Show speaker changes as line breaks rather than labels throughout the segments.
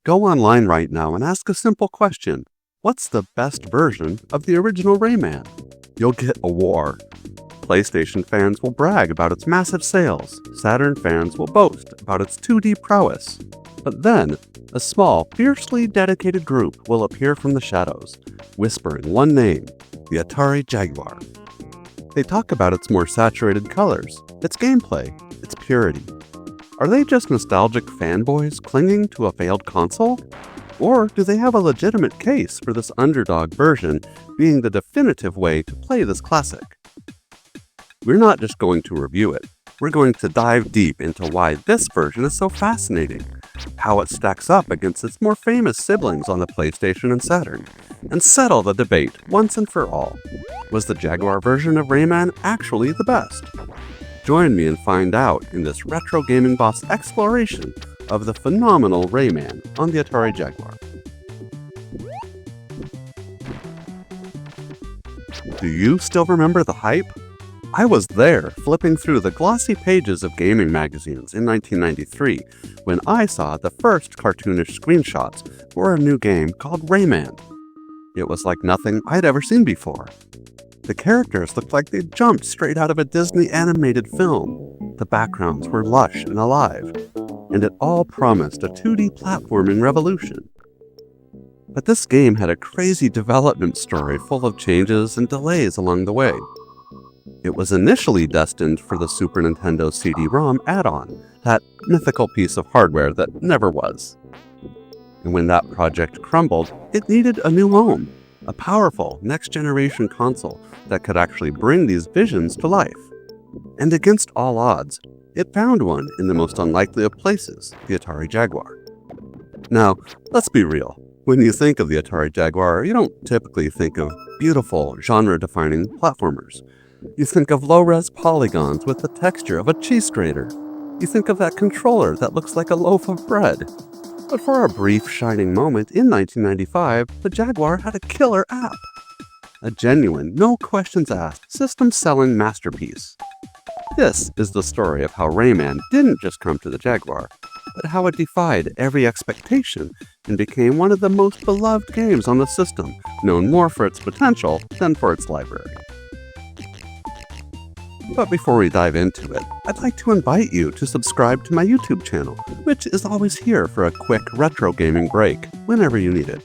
Go online right now and ask a simple question. What's the best version of the original Rayman? You'll get a war. PlayStation fans will brag about its massive sales. Saturn fans will boast about its 2D prowess. But then, a small, fiercely dedicated group will appear from the shadows, whispering one name, the Atari Jaguar. They talk about its more saturated colors, its gameplay, its purity. Are they just nostalgic fanboys clinging to a failed console? Or do they have a legitimate case for this underdog version being the definitive way to play this classic? We're not just going to review it, we're going to dive deep into why this version is so fascinating, how it stacks up against its more famous siblings on the PlayStation and Saturn, and settle the debate once and for all. Was the Jaguar version of Rayman actually the best? Join me and find out in this Retro Gaming Boss exploration of the phenomenal Rayman on the Atari Jaguar. Do you still remember the hype? I was there, flipping through the glossy pages of gaming magazines in 1993 when I saw the first cartoonish screenshots for a new game called Rayman. It was like nothing I'd ever seen before. The characters looked like they'd jumped straight out of a Disney animated film. The backgrounds were lush and alive, and it all promised a 2D platforming revolution. But this game had a crazy development story full of changes and delays along the way. It was initially destined for the Super Nintendo CD-ROM add-on, that mythical piece of hardware that never was. And when that project crumbled, it needed a new home, a powerful next-generation console that could actually bring these visions to life. And against all odds, it found one in the most unlikely of places, the Atari Jaguar. Now, let's be real. When you think of the Atari Jaguar, you don't typically think of beautiful, genre-defining platformers. You think of low-res polygons with the texture of a cheese grater. You think of that controller that looks like a loaf of bread. But for a brief shining moment in 1995, the Jaguar had a killer app. A genuine, no questions asked, system-selling masterpiece. This is the story of how Rayman didn't just come to the Jaguar, but how it defied every expectation and became one of the most beloved games on the system, known more for its potential than for its library. But before we dive into it, I'd like to invite you to subscribe to my YouTube channel, which is always here for a quick retro gaming break whenever you need it.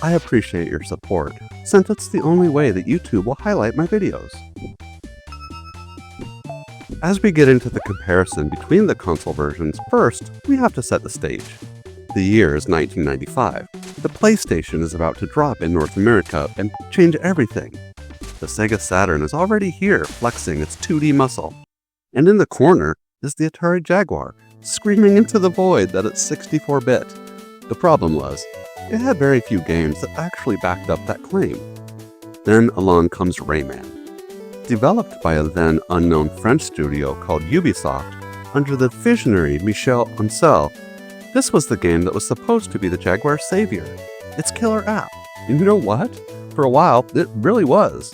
I appreciate your support, since it's the only way that YouTube will highlight my videos. As we get into the comparison between the console versions, first, we have to set the stage. The year is 1995. The PlayStation is about to drop in North America and change everything. The Sega Saturn is already here, flexing its 2D muscle. And in the corner is the Atari Jaguar, screaming into the void that it's 64-bit. The problem was, it had very few games that actually backed up that claim. Then along comes Rayman. Developed by a then unknown French studio called Ubisoft, under the visionary Michel Ancel, this was the game that was supposed to be the Jaguar's savior, its killer app. And you know what? For a while, it really was.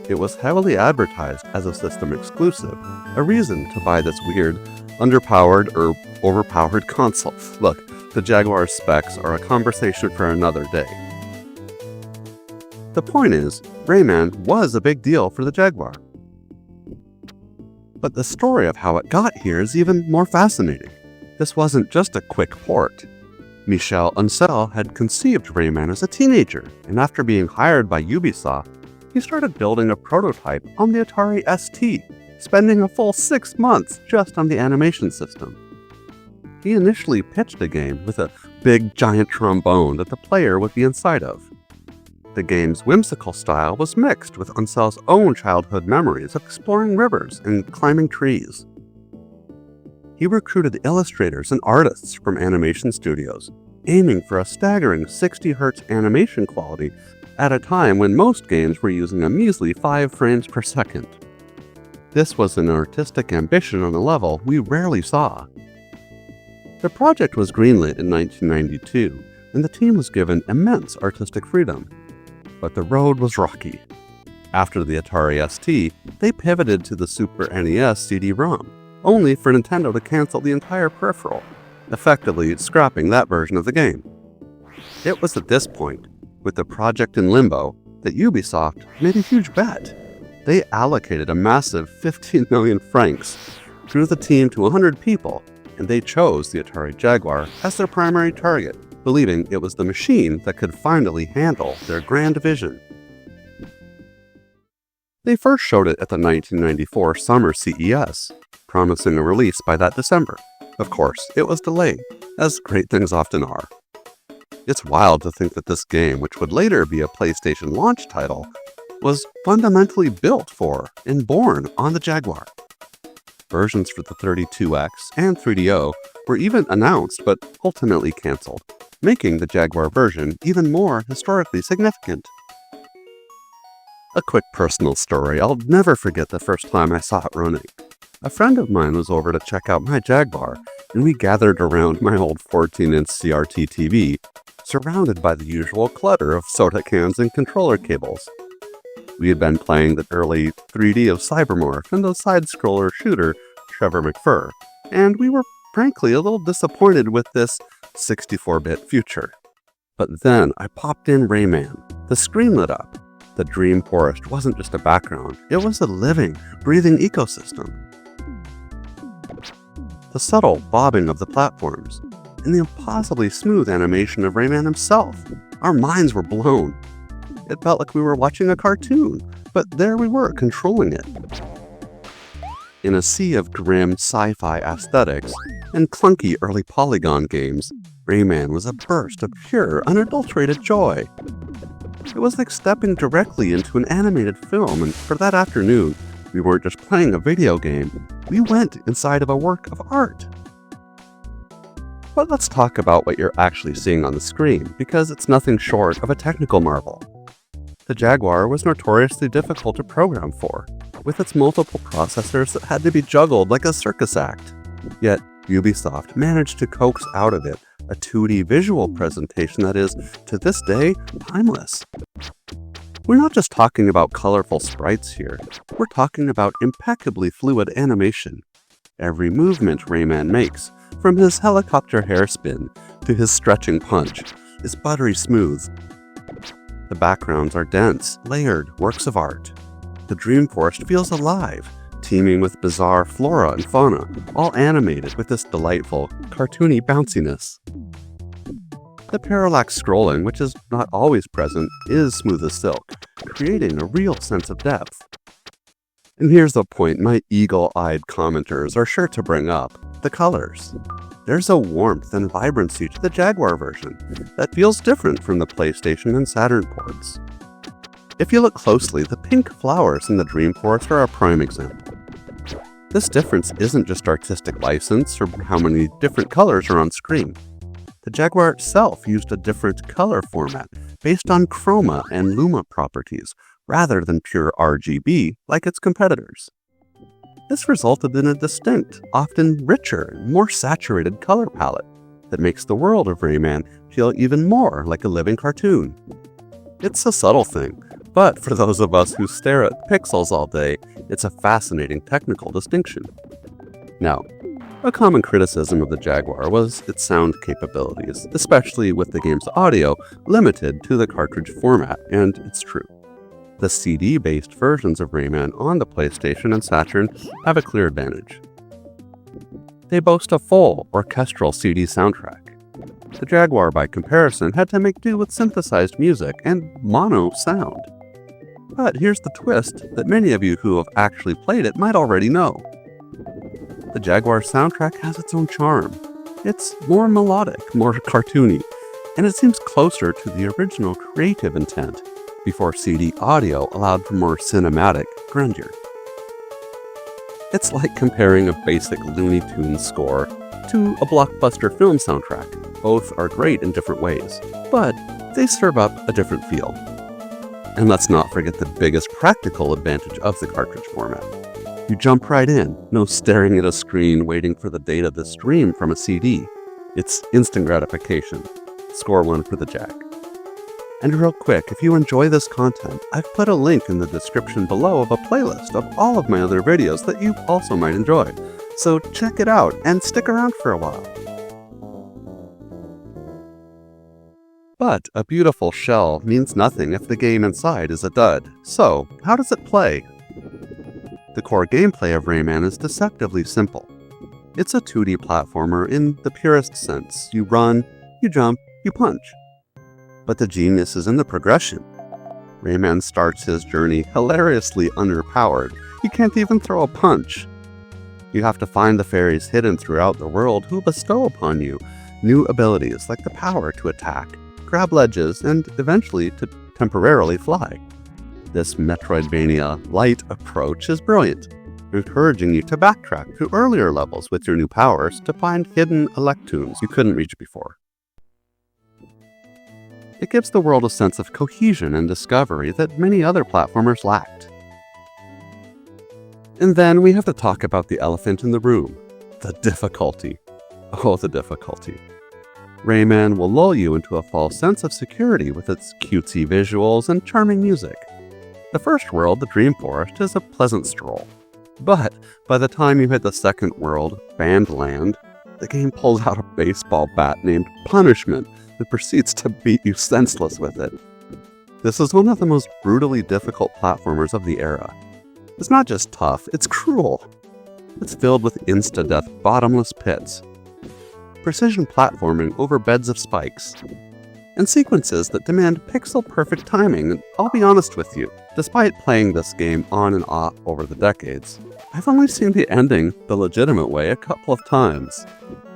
It was heavily advertised as a system exclusive, a reason to buy this weird, underpowered or overpowered console. Look, the Jaguar's specs are a conversation for another day. The point is, Rayman was a big deal for the Jaguar. But the story of how it got here is even more fascinating. This wasn't just a quick port. Michel Ancel had conceived Rayman as a teenager, and after being hired by Ubisoft, he started building a prototype on the Atari ST, spending a full 6 months just on the animation system. He initially pitched a game with a big giant trombone that the player would be inside of. The game's whimsical style was mixed with Ancel's own childhood memories of exploring rivers and climbing trees. He recruited illustrators and artists from animation studios, aiming for a staggering 60 Hz animation quality at a time when most games were using a measly 5 frames per second. This was an artistic ambition on a level we rarely saw. The project was greenlit in 1992, and the team was given immense artistic freedom. But the road was rocky. After the Atari ST, they pivoted to the Super NES CD-ROM, only for Nintendo to cancel the entire peripheral. effectively scrapping that version of the game. It was at this point, with the project in limbo, that Ubisoft made a huge bet. They allocated a massive 15 million francs, grew the team to 100 people, and they chose the Atari Jaguar as their primary target, believing it was the machine that could finally handle their grand vision. They first showed it at the 1994 Summer CES, promising a release by that December. Of course, it was delayed, as great things often are. It's wild to think that this game, which would later be a PlayStation launch title, was fundamentally built for and born on the Jaguar. Versions for the 32X and 3DO were even announced but ultimately cancelled, making the Jaguar version even more historically significant. A quick personal story. I'll never forget the first time I saw it running. A friend of mine was over to check out my Jaguar, and we gathered around my old 14-inch CRT TV, surrounded by the usual clutter of soda cans and controller cables. We had been playing the early 3D of Cybermorph and the side-scroller shooter Trevor McFur, and we were frankly a little disappointed with this 64-bit future. But then I popped in Rayman. The screen lit up. The dream forest wasn't just a background, it was a living, breathing ecosystem. The subtle bobbing of the platforms, and the impossibly smooth animation of Rayman himself. Our minds were blown. It felt like we were watching a cartoon, but there we were, controlling it. In a sea of grim sci-fi aesthetics and clunky early polygon games, Rayman was a burst of pure, unadulterated joy. It was like stepping directly into an animated film, and for that afternoon, we weren't just playing a video game, we went inside of a work of art. But let's talk about what you're actually seeing on the screen, because it's nothing short of a technical marvel. The Jaguar was notoriously difficult to program for, with its multiple processors that had to be juggled like a circus act. Yet, Ubisoft managed to coax out of it a 2D visual presentation that is, to this day, timeless. We're not just talking about colorful sprites here, we're talking about impeccably fluid animation. Every movement Rayman makes, from his helicopter hairspin to his stretching punch, is buttery smooth. The backgrounds are dense, layered works of art. The dream forest feels alive, teeming with bizarre flora and fauna, all animated with this delightful, cartoony bounciness. The parallax scrolling, which is not always present, is smooth as silk, creating a real sense of depth. And here's the point my eagle-eyed commenters are sure to bring up: the colors. There's a warmth and vibrancy to the Jaguar version that feels different from the PlayStation and Saturn ports. If you look closely, the pink flowers in the Dream Forest are a prime example. This difference isn't just artistic license or how many different colors are on screen. The Jaguar itself used a different color format based on chroma and luma properties, rather than pure RGB like its competitors. This resulted in a distinct, often richer, and more saturated color palette that makes the world of Rayman feel even more like a living cartoon. It's a subtle thing, but for those of us who stare at pixels all day, it's a fascinating technical distinction. Now, a common criticism of the Jaguar was its sound capabilities, especially with the game's audio limited to the cartridge format, and it's true. The CD-based versions of Rayman on the PlayStation and Saturn have a clear advantage. They boast a full orchestral CD soundtrack. The Jaguar, by comparison, had to make do with synthesized music and mono sound. But here's the twist that many of you who have actually played it might already know. The Jaguar soundtrack has its own charm. It's more melodic, more cartoony, and it seems closer to the original creative intent before CD audio allowed for more cinematic grandeur. It's like comparing a basic Looney Tunes score to a blockbuster film soundtrack. Both are great in different ways, but they serve up a different feel. And let's not forget the biggest practical advantage of the cartridge format. You jump right in, no staring at a screen waiting for the data to stream from a CD. It's instant gratification. Score one for the Jag. And real quick, if you enjoy this content, I've put a link in the description below of a playlist of all of my other videos that you also might enjoy. So check it out and stick around for a while. But a beautiful shell means nothing if the game inside is a dud. So, how does it play? The core gameplay of Rayman is deceptively simple. It's a 2D platformer in the purest sense. You run, you jump, you punch. But the genius is in the progression. Rayman starts his journey hilariously underpowered. He can't even throw a punch. You have to find the fairies hidden throughout the world who bestow upon you new abilities like the power to attack, grab ledges, and eventually to temporarily fly. This Metroidvania-light approach is brilliant, encouraging you to backtrack to earlier levels with your new powers to find hidden electoons you couldn't reach before. It gives the world a sense of cohesion and discovery that many other platformers lacked. And then we have to talk about the elephant in the room, the difficulty. Oh, the difficulty. Rayman will lull you into a false sense of security with its cutesy visuals and charming music. The first world, the Dream Forest, is a pleasant stroll. But by the time you hit the second world, Bandland, the game pulls out a baseball bat named Punishment and proceeds to beat you senseless with it. This is one of the most brutally difficult platformers of the era. It's not just tough, it's cruel. It's filled with insta-death bottomless pits, precision platforming over beds of spikes, and sequences that demand pixel-perfect timing. And I'll be honest with you, despite playing this game on and off over the decades, I've only seen the ending the legitimate way a couple of times.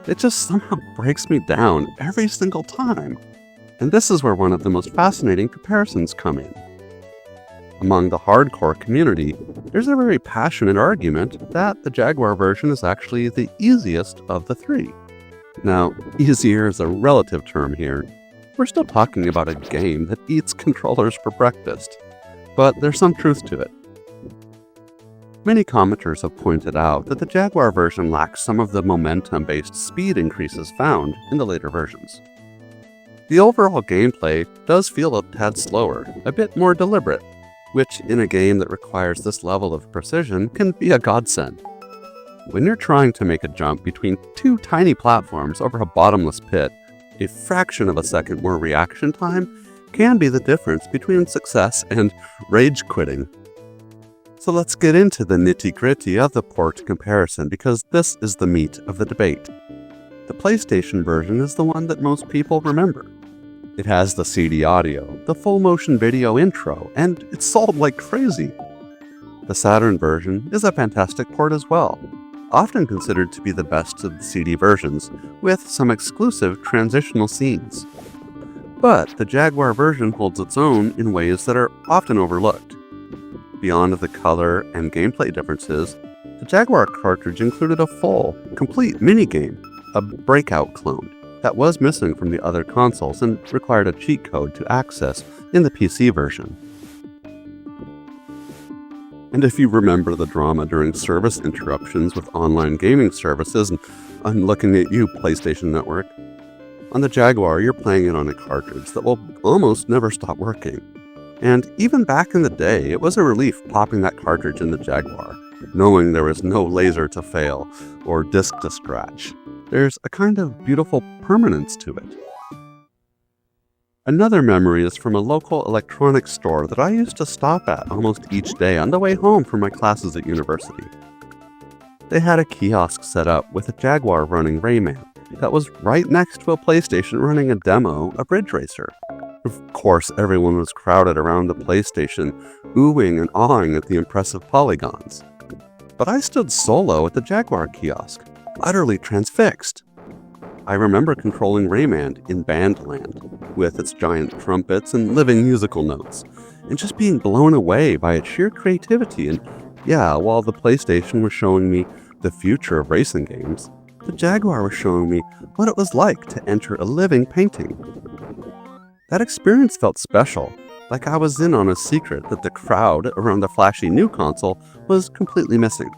It just somehow breaks me down every single time. And this is where one of the most fascinating comparisons come in. Among the hardcore community, there's a very passionate argument that the Jaguar version is actually the easiest of the three. Now, easier is a relative term here. We're still talking about a game that eats controllers for breakfast, but there's some truth to it. Many commenters have pointed out that the Jaguar version lacks some of the momentum-based speed increases found in the later versions. The overall gameplay does feel a tad slower, a bit more deliberate, which in a game that requires this level of precision can be a godsend. When you're trying to make a jump between two tiny platforms over a bottomless pit, a fraction of a second more reaction time can be the difference between success and rage quitting. So let's get into the nitty-gritty of the port comparison, because this is the meat of the debate. The PlayStation version is the one that most people remember. It has the CD audio, the full motion video intro, and it's sold like crazy. The Saturn version is a fantastic port as well, often considered to be the best of the CD versions, with some exclusive transitional scenes. But the Jaguar version holds its own in ways that are often overlooked. Beyond the color and gameplay differences, the Jaguar cartridge included a full, complete minigame, a breakout clone, that was missing from the other consoles and required a cheat code to access in the PC version. And if you remember the drama during service interruptions with online gaming services, and I'm looking at you, PlayStation Network, on the Jaguar you're playing it on a cartridge that will almost never stop working. And even back in the day, it was a relief popping that cartridge in the Jaguar, knowing there was no laser to fail or disc to scratch. There's a kind of beautiful permanence to it. Another memory is from a local electronics store that I used to stop at almost each day on the way home from my classes at university. They had a kiosk set up with a Jaguar running Rayman that was right next to a PlayStation running a demo of Ridge Racer. Of course, everyone was crowded around the PlayStation, oohing and awing at the impressive polygons. But I stood solo at the Jaguar kiosk, utterly transfixed. I remember controlling Rayman in Bandland, with its giant trumpets and living musical notes, and just being blown away by its sheer creativity. And yeah, while the PlayStation was showing me the future of racing games, the Jaguar was showing me what it was like to enter a living painting. That experience felt special, like I was in on a secret that the crowd around the flashy new console was completely missing.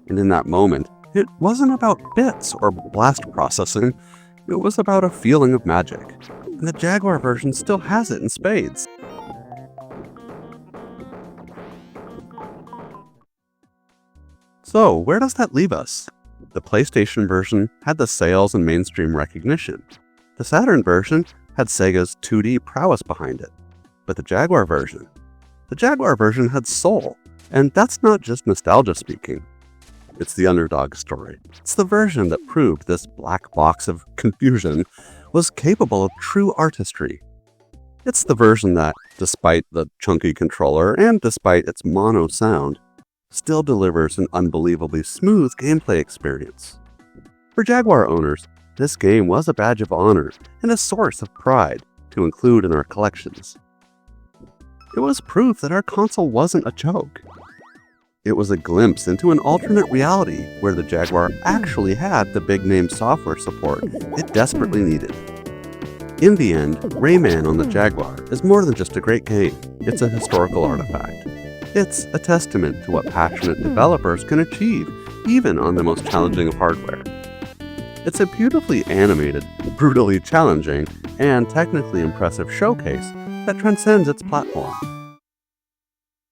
And in that moment, it wasn't about bits or blast processing, it was about a feeling of magic. And the Jaguar version still has it in spades. So, where does that leave us? The PlayStation version had the sales and mainstream recognition. The Saturn version had Sega's 2D prowess behind it. But the Jaguar version had soul, and that's not just nostalgia speaking. It's the underdog story. It's the version that proved this black box of confusion was capable of true artistry. It's the version that, despite the chunky controller and despite its mono sound, still delivers an unbelievably smooth gameplay experience. For Jaguar owners, this game was a badge of honor and a source of pride to include in our collections. It was proof that our console wasn't a joke. It was a glimpse into an alternate reality where the Jaguar actually had the big-name software support it desperately needed. In the end, Rayman on the Jaguar is more than just a great game. It's a historical artifact. It's a testament to what passionate developers can achieve, even on the most challenging of hardware. It's a beautifully animated, brutally challenging, and technically impressive showcase that transcends its platform.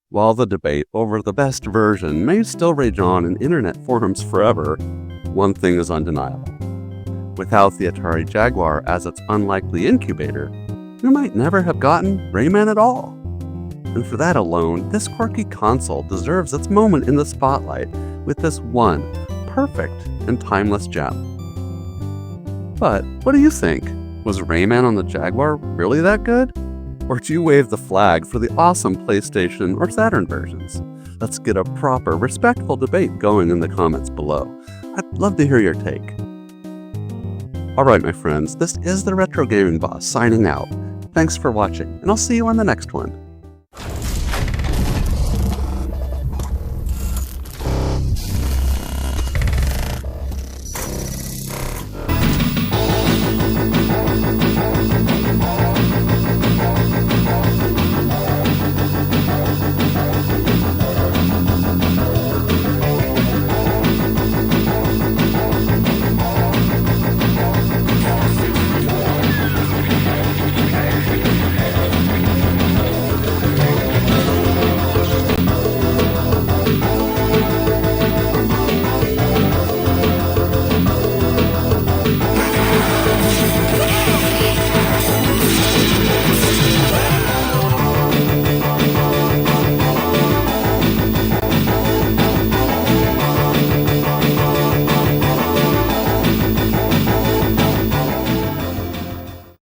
While the debate over the best version may still rage on in internet forums forever, one thing is undeniable. Without the Atari Jaguar as its unlikely incubator, we might never have gotten Rayman at all. And for that alone, this quirky console deserves its moment in the spotlight with this one perfect and timeless gem. But what do you think? Was Rayman on the Jaguar really that good? Or do you wave the flag for the awesome PlayStation or Saturn versions? Let's get a proper, respectful debate going in the comments below. I'd love to hear your take. Alright my friends, this is the Retro Gaming Boss signing out. Thanks for watching, and I'll see you on the next one.